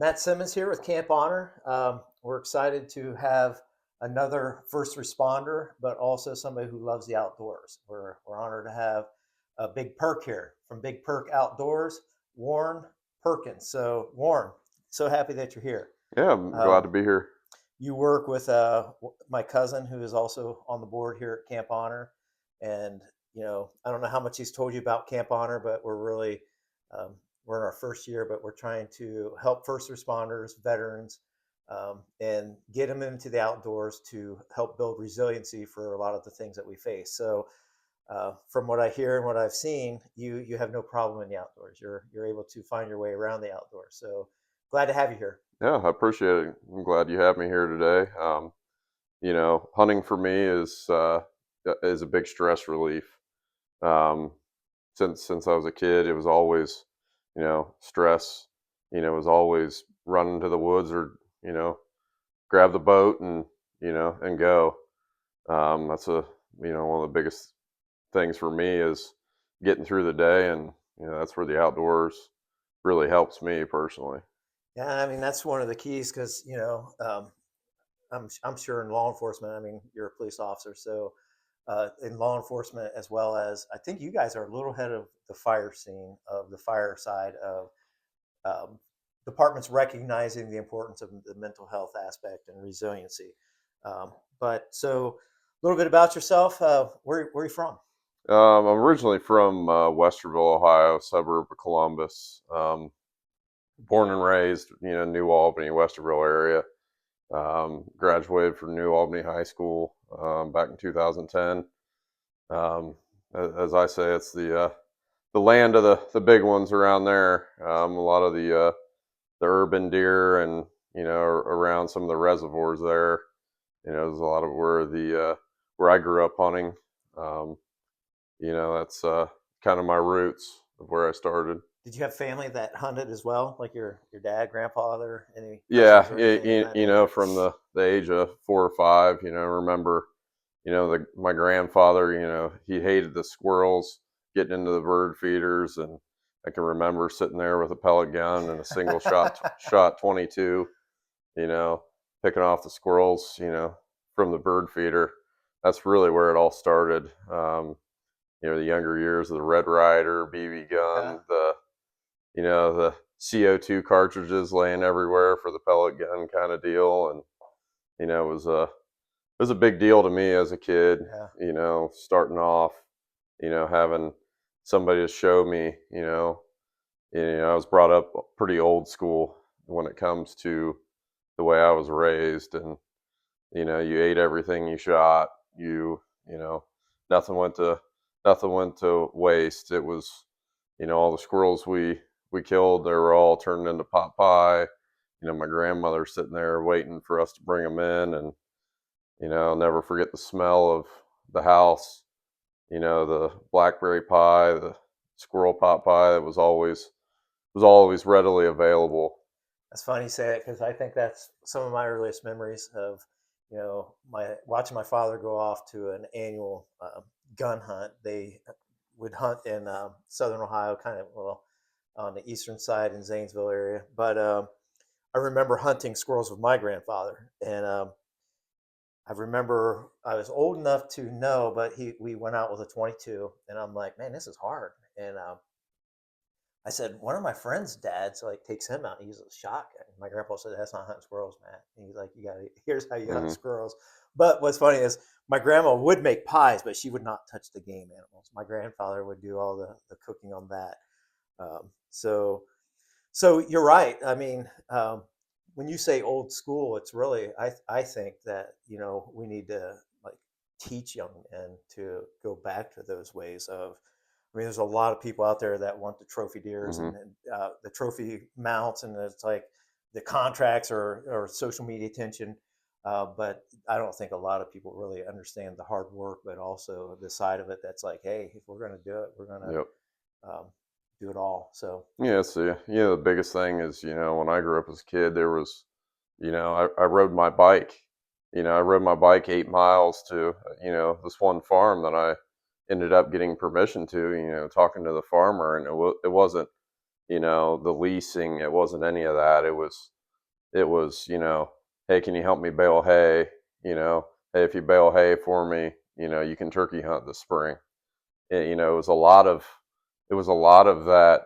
Matt Simmons here with Camp Honor. We're excited to have another first responder, but also somebody who loves the outdoors. We're honored to have a Big Perk here from Big Perk Outdoors, Warren Perkins. So, Warren, so happy that you're here. Yeah, I'm glad Um, to be here. you work with my cousin, who is also on the board here at Camp Honor, and I don't know how much he's told you about Camp Honor, but um, we're in our first year, but we're trying to help first responders, veterans, and get them into the outdoors to help build resiliency for a lot of the things that we face. So, from what I hear and what I've seen, you have no problem in the outdoors. You're able to find your way around the outdoors. So, glad to have you here. Yeah, I appreciate it. I'm glad you have me here today. Hunting for me is a big stress relief. Um, since I was a kid, it was always, stress. It was always run into the woods or grab the boat and go. That's one of the biggest things for me is getting through the day, and that's where the outdoors really helps me personally. Yeah, I mean that's one of the keys because I'm sure in law enforcement. I mean, you're a police officer, so in law enforcement as well as I think you guys are a little ahead of the fire scene of the fire side of um, departments recognizing the importance of the mental health aspect and resiliency. But so a little bit about yourself. Where are you from? I'm originally from Westerville, Ohio, suburb of Columbus. Born and raised, New Albany, Westerville area. Graduated from New Albany High School back in 2010. As I say, it's the land of the big ones around there. A lot of the urban deer and around some of the reservoirs there. There's a lot of where I grew up hunting. Um, that's kind of my roots of where I started. Did you have family that hunted as well, like your dad, grandfather, any cousins Yeah, or anything of that nature? from the age of 4 or 5, remember, my grandfather, he hated the squirrels getting into the bird feeders, and I can remember sitting there with a pellet gun and a single shot 22, you know, picking off the squirrels, from the bird feeder. That's really where it all started. The younger years of the Red Ryder, BB Yeah. gun, the CO2 cartridges laying everywhere for the pellet gun kind of deal, and it was a big deal to me as a kid. Yeah. Starting off, having somebody to show me. I was brought up pretty old school when it comes to the way I was raised, and you ate everything you shot. You know, nothing went to nothing went to waste. It was, all the squirrels we killed, they were all turned into pot pie. My grandmother sitting there waiting for us to bring them in, and I'll never forget the smell of the house. The blackberry pie, the squirrel pot pie that was always readily available. That's funny you say it because I think that's some of my earliest memories of, my watching my father go off to an annual gun hunt. They would hunt in southern Ohio, kind of well on the eastern side in Zanesville area. But I remember hunting squirrels with my grandfather, and I remember I was old enough to know, but we went out with a 22, and I'm like, man, this is hard. And I said, one of my friends' dads like takes him out and uses a shotgun. My grandpa said, that's not hunting squirrels, man. And he's like, you got to, here's how you hunt Hmm. squirrels. But what's funny is my grandma would make pies, but she would not touch the game animals. My grandfather would do all the cooking on that. Um, so, so you're right. I mean, when you say old school, it's really, I think that, we need to like teach young men to go back to those ways of, I mean, there's a lot of people out there that want the trophy deers Hmm. and the trophy mounts, and it's like the contracts or social media attention. But I don't think a lot of people really understand the hard work, but also the side of it that's like, hey, if we're going to do it, we're going Yep. to do it all. So, Yeah. So the biggest thing is, when I grew up as a kid, there was, I rode my bike. I rode my bike 8 miles to, this one farm that I ended up getting permission to. Talking to the farmer, and it wasn't the leasing. It wasn't any of that. It was, hey, can you help me bale hay? Hey, if you bale hay for me, you can turkey hunt this spring. It was a lot of that,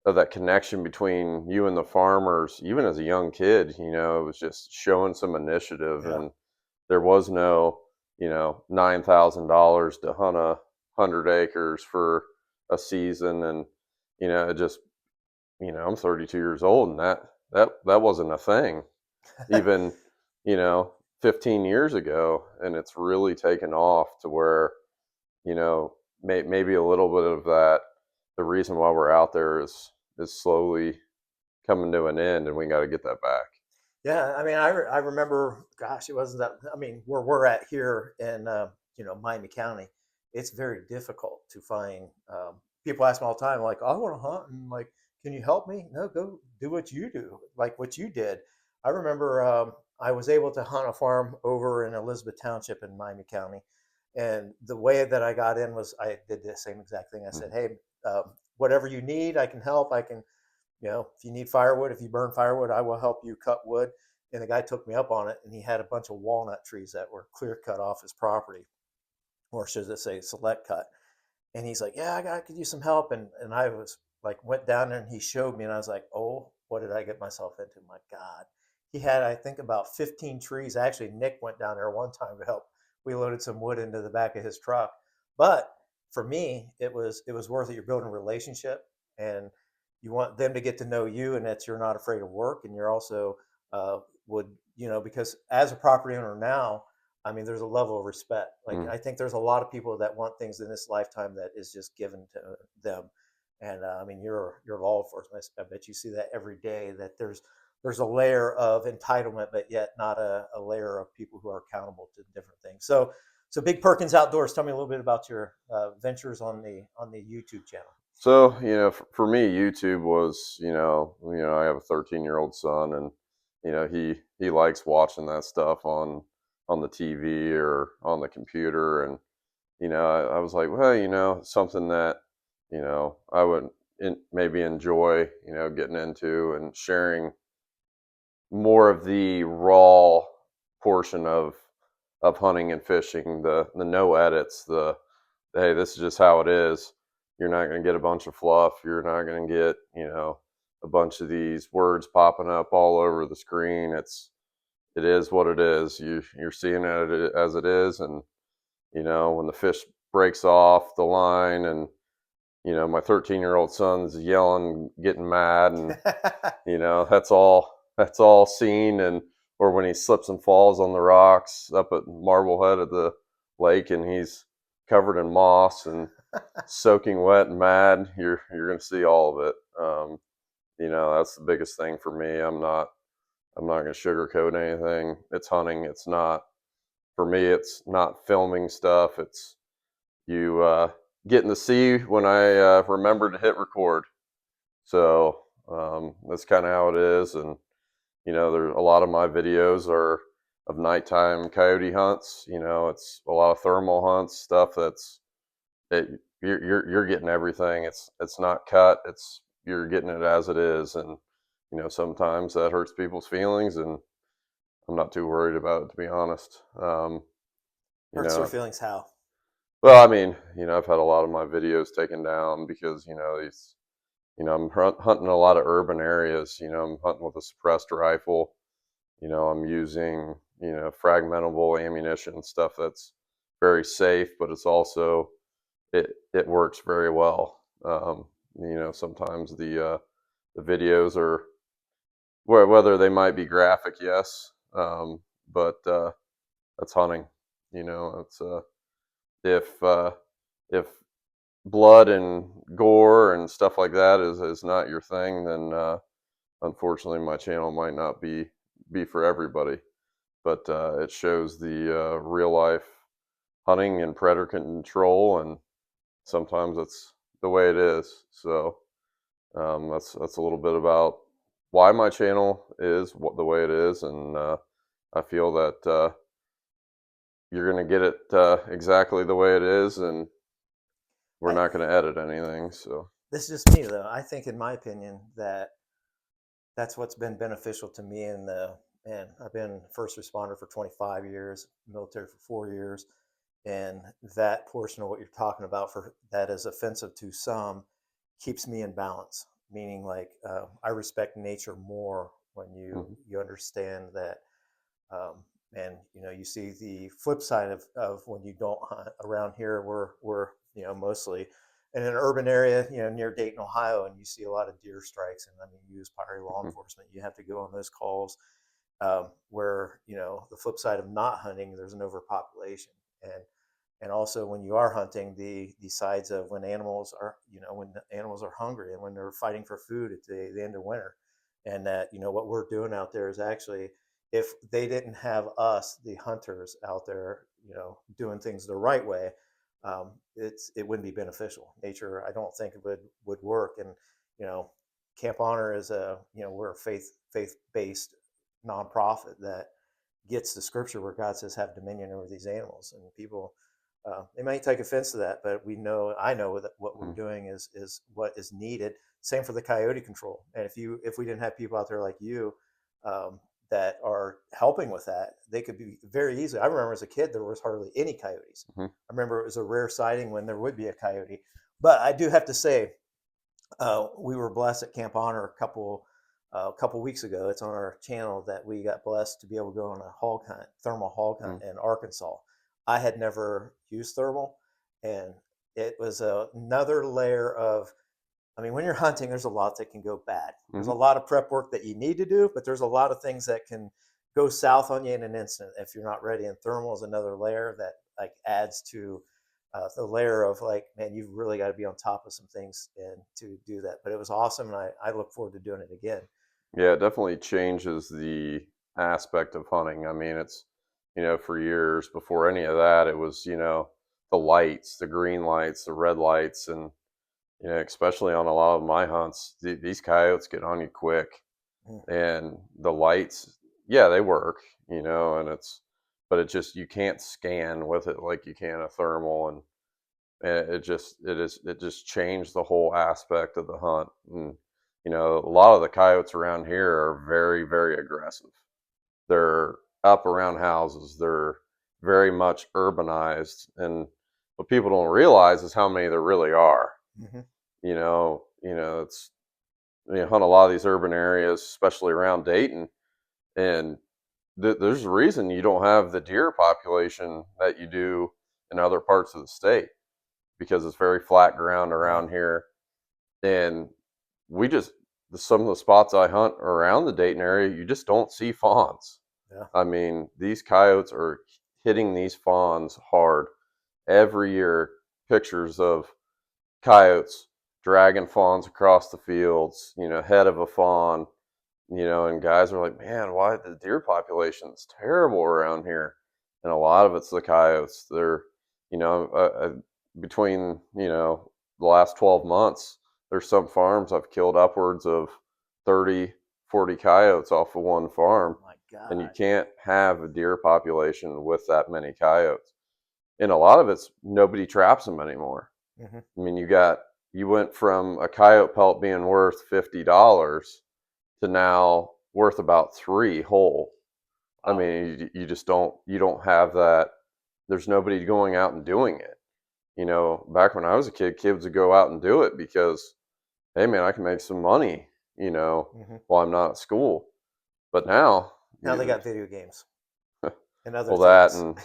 of that connection between you and the farmers. Even as a young kid, it was just showing some initiative, Yeah. and there was no, $9,000 to hunt 100 acres for a season, and it just, I'm 32 years old, and that wasn't a thing even, you know, 15 years ago, and it's really taken off to where, you know, maybe a little bit of that. The reason why we're out there is slowly coming to an end, and we got to get that back. Yeah, I mean, I remember, gosh, it wasn't that. I mean, where we're at here in Miami County, it's very difficult to find. People ask me all the time, like, I want to hunt, and like, can you help me? No, go do what you do, like what you did. I remember I was able to hunt a farm over in Elizabeth Township in Miami County, and the way that I got in was I did the same exact thing. I said, Mhm. hey, whatever you need, I can help. I can if you need firewood, if you burn firewood, I will help you cut wood. And the guy took me up on it, and he had a bunch of walnut trees that were clear cut off his property, or should I say, select cut. And he's like, "Yeah, I could use some help." And I was like, went down there, and he showed me, and I was like, "Oh, what did I get myself into? My God!" He had, I think, about 15 trees. Actually, Nick went down there one time to help. We loaded some wood into the back of his truck, but for me, it was worth it. You're building a relationship, and you want them to get to know you, and that you're not afraid of work, and you're also would because as a property owner now, I mean, there's a level of respect. Like, Mm. I think there's a lot of people that want things in this lifetime that is just given to them. And I mean, you're law enforcement. I bet you see that every day. That there's a layer of entitlement, but yet not a layer of people who are accountable to different things. So Big Perkins Outdoors. Tell me a little bit about your ventures on the YouTube channel. So, for me, YouTube was, I have a 13-year-old son, and he likes watching that stuff on the TV or on the computer, and I was like, well, something that I would maybe enjoy, getting into and sharing more of the raw portion of hunting and fishing, the no edits, the hey, this is just how it is. You're not going to get a bunch of fluff. You're not going to get, a bunch of these words popping up all over the screen. It is what it is. You're seeing it as it is, and when the fish breaks off the line, and my 13-year-old son's yelling, getting mad, and that's all seen. And or when he slips and falls on the rocks up at Marblehead at the lake, and he's covered in moss and soaking wet and mad, you're going to see all of it. That's the biggest thing for me. I'm not going to sugarcoat anything. It's hunting. It's not for me. It's not filming stuff. It's you getting to see when I remember to hit record. So that's kind of how it is. And there a lot of my videos are of nighttime coyote hunts. It's a lot of thermal hunts, stuff you're getting everything. It's not cut. You're getting it as it is, and sometimes that hurts people's feelings, and I'm not too worried about it, to be honest. You Hurts their know, feelings how? well, I mean, I've had a lot of my videos taken down because I'm hunting a lot of urban areas. I'm hunting with a suppressed rifle. I'm using fragmentable ammunition, stuff that's very safe, but it's also it works very well. Sometimes the videos are whether they might be graphic, yes, but that's hunting. It's if blood and gore and stuff like that is not your thing, then unfortunately my channel might not be for everybody. But it shows the real life hunting and predator control, and sometimes it's the way it is. So that's a little bit about why my channel is the way it is, and I feel that you're going to get it exactly the way it is, and we're I, not going to edit anything. So this is just me though. I think, in my opinion, that that's what's been beneficial to me in the and I've been first responder for 25 years, military for 4 years, and that portion of what you're talking about for that is offensive to some keeps me in balance. Meaning, like I respect nature more when Hmm. you understand that, and you see the flip side of when you don't hunt around here. We're mostly in an urban area, near Dayton, Ohio, and you see a lot of deer strikes. And I mean, you use priority law Hmm. enforcement. You have to go on those calls where the flip side of not hunting, there's an overpopulation, and also when you are hunting, the sides of when the animals are hungry and when they're fighting for food at the end of winter, and that what we're doing out there is actually, if they didn't have us, the hunters out there, doing things the right way, it wouldn't be beneficial. Nature, I don't think it would work. And you know, Camp Honor is we're a faith based nonprofit that gets the scripture where God says have dominion over these animals, and people they might take offense to that, but I know that what we're Hmm. doing is what is needed. Same for the coyote control. And if we didn't have people out there like you that are helping with that, they could be very easily. I remember as a kid there was hardly any coyotes. Hmm. I remember it was a rare sighting when there would be a coyote. But I do have to say, we were blessed at Camp Honor a couple weeks ago. It's on our channel that we got blessed to be able to go on a hog hunt, thermal hog hunt Hmm. in Arkansas. I had never used thermal, and it was another layer of. I mean, when you're hunting, there's a lot that can go bad. There's Hmm. a lot of prep work that you need to do, but there's a lot of things that can go south on you in an instant if you're not ready. And thermal is another layer that like adds to the layer of like, man, you've really got to be on top of some things and to do that. But it was awesome, and I look forward to doing it again. Yeah, it definitely changes the aspect of hunting. I mean, it's, for years before any of that, it was, the lights, the green lights, the red lights, and, especially on a lot of my hunts, these coyotes get on you quick. Mm. And the lights, yeah, they work, and but it just, you can't scan with it like you can a thermal. And it just changed the whole aspect of the hunt. And a lot of the coyotes around here are very, very aggressive. They're up around houses. They're very much urbanized. And what people don't realize is how many there really are. Mm-hmm. It's, hunt a lot of these urban areas, especially around Dayton, and there's a reason you don't have the deer population that you do in other parts of the state, because it's very flat ground Yeah. around here. And we just, some of the spots I hunt around the Dayton area, you just don't see fawns. Yeah. I mean, these coyotes are hitting these fawns hard every year. Pictures of coyotes dragging fawns across the fields, head of a fawn, and guys are like, man, why the deer population's terrible around here? And a lot of it's the coyotes. They're, you know, between, the last 12 months, there's some farms I've killed upwards of 30, 40 coyotes off of one farm. My And you God. can't have a deer population with that many coyotes. And a lot of it's nobody traps them anymore. Mm-hmm. I mean, you went from a coyote pelt being worth $50 to now worth about three whole. I Wow. mean, you just you don't have that. There's nobody going out and doing it. Back when I was a kid, kids would go out and do it because, hey man, I can make some money, Mm-hmm. while I'm not at school. But now, Now they got video games and other well, that things. and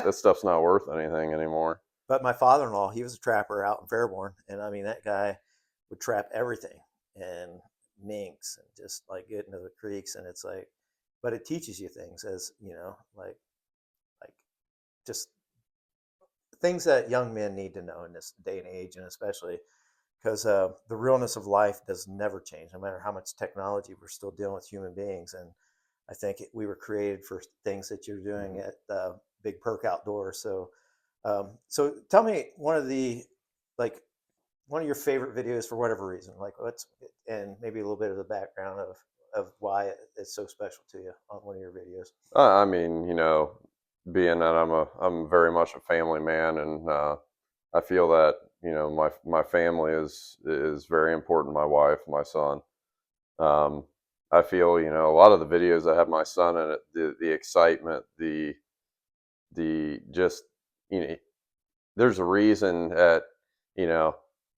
that stuff's not worth anything anymore. But my father-in-law, he was a trapper out in Fairborn, and I mean that guy would trap everything and minks and just like get into the creeks, and it's like, but it teaches you things as like just things that young men need to know in this day and age, and especially because the realness of life does never change, no matter how much technology. We're still dealing with human beings, and I think we were created for things that you're doing Hmm. at Big Perk Outdoors. So tell me like one of your favorite videos for whatever reason, like what's and maybe a little bit of the background of why it's so special to you on one of your videos. I mean, being that I'm very much a family man, and I feel that, my family is very important. My wife, my son. Um, I feel, a lot of the videos that have my son in it, the excitement, the just, you know, there's a reason that, you know,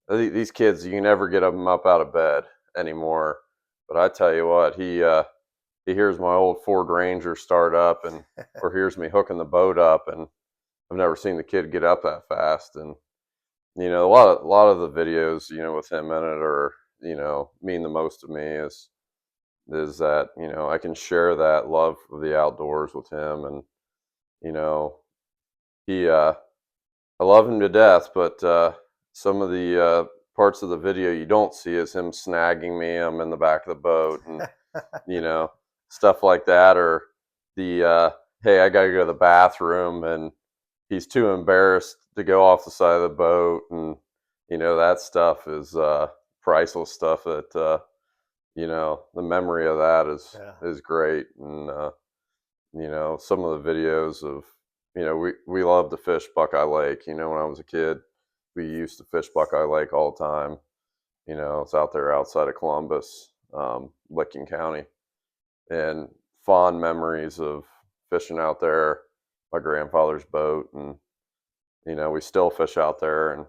these kids, you can never get them up out of bed anymore. But I tell you what, he hears my old Ford Ranger start up, and or hears me hooking the boat up, and I've never seen the kid get up that fast. And a lot of the videos, with him in it are, mean the most to me is that, I can share that love of the outdoors with him. And, you know, he I love him to death, but some of the parts of the video you don't see is him snagging me. I'm in the back of the boat, and you know, stuff like that, or the hey, I gotta go to the bathroom, and he's too embarrassed to go off the side of the boat. And that stuff is priceless stuff. That the memory of that is Yeah. is great. And some of the videos of, we love to fish Buckeye Lake. When I was a kid, we used to fish Buckeye Lake all the time. It's out there outside of Columbus, Licking County, and fond memories of fishing out there, my grandfather's boat. And we still fish out there, and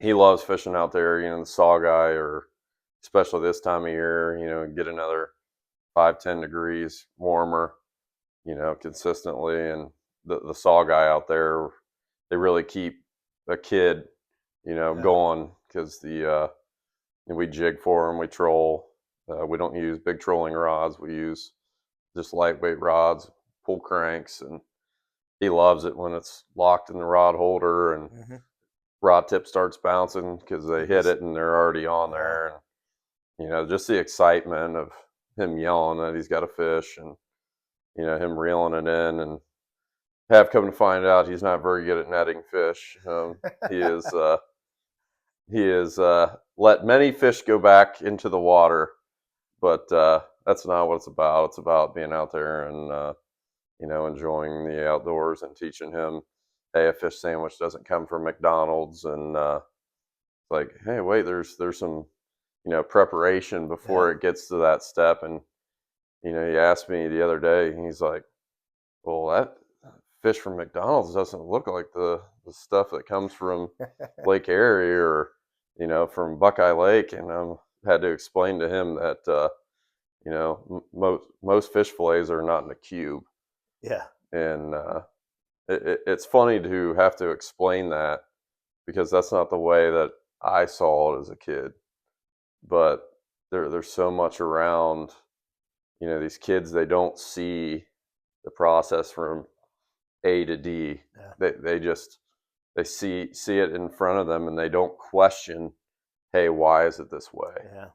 he loves fishing out there. The saw guy, or especially this time of year, get another 5-10 degrees warmer, consistently. And the saw guy out there, they really keep a kid, Yeah. going, because we jig for them, we troll. We don't use big trolling rods. We use just lightweight rods, pull cranks, and he loves it when it's locked in the rod holder and Hmm. rod tip starts bouncing because they hit it and they're already on Yeah. there. And just the excitement of him yelling that he's got a fish, and him reeling it in. And have come to find out he's not very good at netting fish. He is he is let many fish go back into the water, but that's not what it's about. It's about being out there and enjoying the outdoors, and teaching him, hey, a fish sandwich doesn't come from McDonald's. And it's like, hey, wait, there's some preparation Yeah. before it gets to that step. And he asked me the other day, he's like, well, that fish from McDonald's doesn't look like the stuff that comes from Lake Erie, or from Buckeye Lake. And had to explain to him that most fish fillets are not in a cube. Yeah. And it's funny to have to explain that, because that's not the way that I saw it as a kid. But there's so much around, these kids, they don't see the process from A to D. Yeah. They just they see it in front of them, and they don't question, hey, why is it this way? Yeah.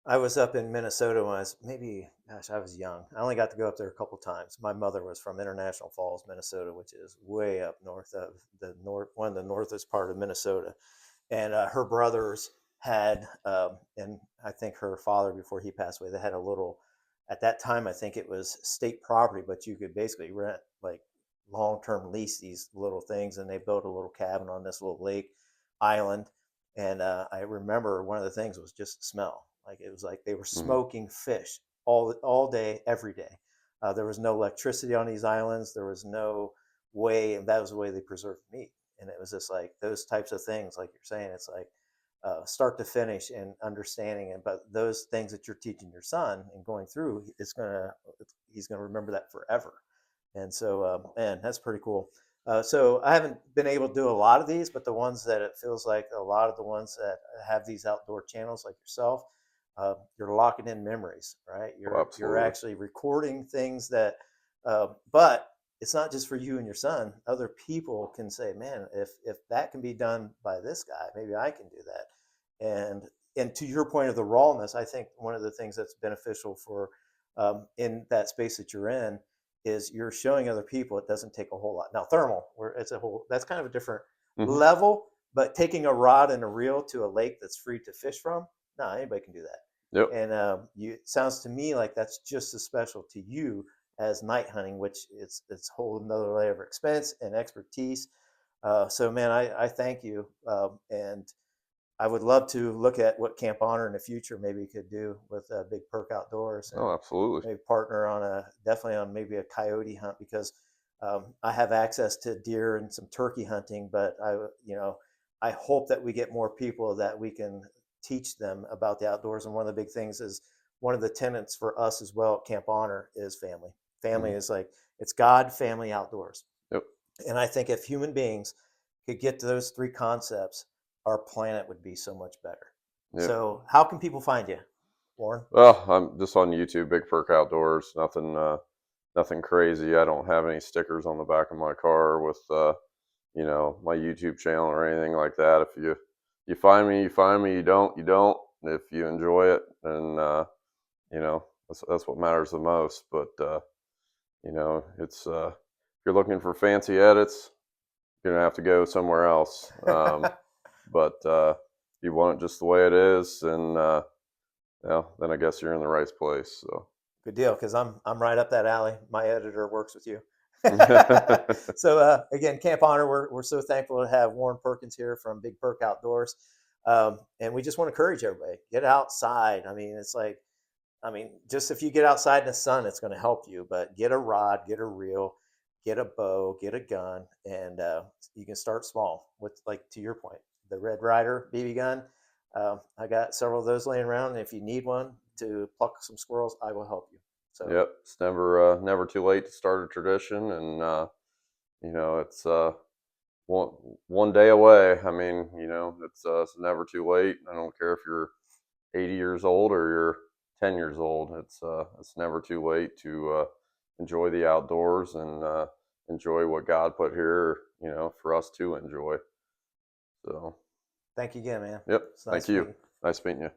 I was up in Minnesota when I was maybe, gosh, I was young. I only got to go up there a couple times. My mother was from International Falls, Minnesota, which is way up north of one of the northest part of Minnesota. And her brothers had, and I think her father, before he passed away, they had a little. At that time, I think it was state property, but you could basically rent, like, long-term lease these little things, and they built a little cabin on this little lake island. And I remember one of the things was just the smell. Like, it was like they were Mm, smoking fish all day, every day. There was no electricity on these islands. There was no way, and that was the way they preserved meat. And it was just like those types of things, like you're saying, it's like start to finish and understanding it. But those things that you're teaching your son and going through, he's gonna remember that forever. And so, man, that's pretty cool. So I haven't been able to do a lot of these, but the ones that it feels like a lot of the ones that have these outdoor channels like yourself, you're locking in memories, right? oh, You're absolutely. actually recording things that, but it's not just for you and your son. Other people can say, man, if that can be done by this guy, maybe I can do that. And to your point of the rawness, I think one of the things that's beneficial for in that space that you're in is you're showing other people it doesn't take a whole lot. Now thermal, where it's a whole, that's kind of a different Hmm. level, but taking a rod and a reel to a lake that's free to fish from, no, anybody can do Yep. that. And it sounds to me like that's just as special to you as night hunting, which it's a whole another layer of expense and expertise. So, man, I thank you. And I would love to look at what Camp Honor in the future maybe could do with Big Perk Outdoors, and Oh, absolutely. maybe partner on definitely on maybe a coyote hunt, because I have access to deer and some turkey hunting, but I hope that we get more people that we can teach them about the outdoors. And one of the big things is, one of the tenets for us as well at Camp Honor is family. Family Mhm. is like, it's God, family, outdoors. Yep. And I think if human beings could get to those three concepts, our planet would be so much better. Yep. So, how can people find you, Warren? Well, I'm just on YouTube, Big Perk Outdoors. Nothing crazy. I don't have any stickers on the back of my car with my YouTube channel or anything like that. If you find me, you find me. You don't, you don't. If you enjoy it, and that's what matters the most. But it's if you're looking for fancy edits, you're gonna have to go somewhere else. But if you want it just the way it is, and then I guess you're in the right place. So. Good deal, because I'm right up that alley. My editor works with you. So, again, Camp Honor, we're so thankful to have Warren Perkins here from Big Perk Outdoors, and we just want to encourage everybody, get outside. I mean, it's like, I mean, just if you get outside in the sun, it's going to help you. But get a rod, get a reel, get a bow, get a gun, and you can start small with, like, to your point, the Red Ryder BB gun. I got several of those laying around, and if you need one to pluck some squirrels, I will help you. So, Yep, it's never too late to start a tradition, and it's one one day away. I mean, it's never too late. I don't care if you're 80 years old or you're 10 years old. It's never too late to enjoy the outdoors and enjoy what God put here, for us to enjoy. So, thank you again, man. yep, It's thank nice you. meeting you. Nice meeting you.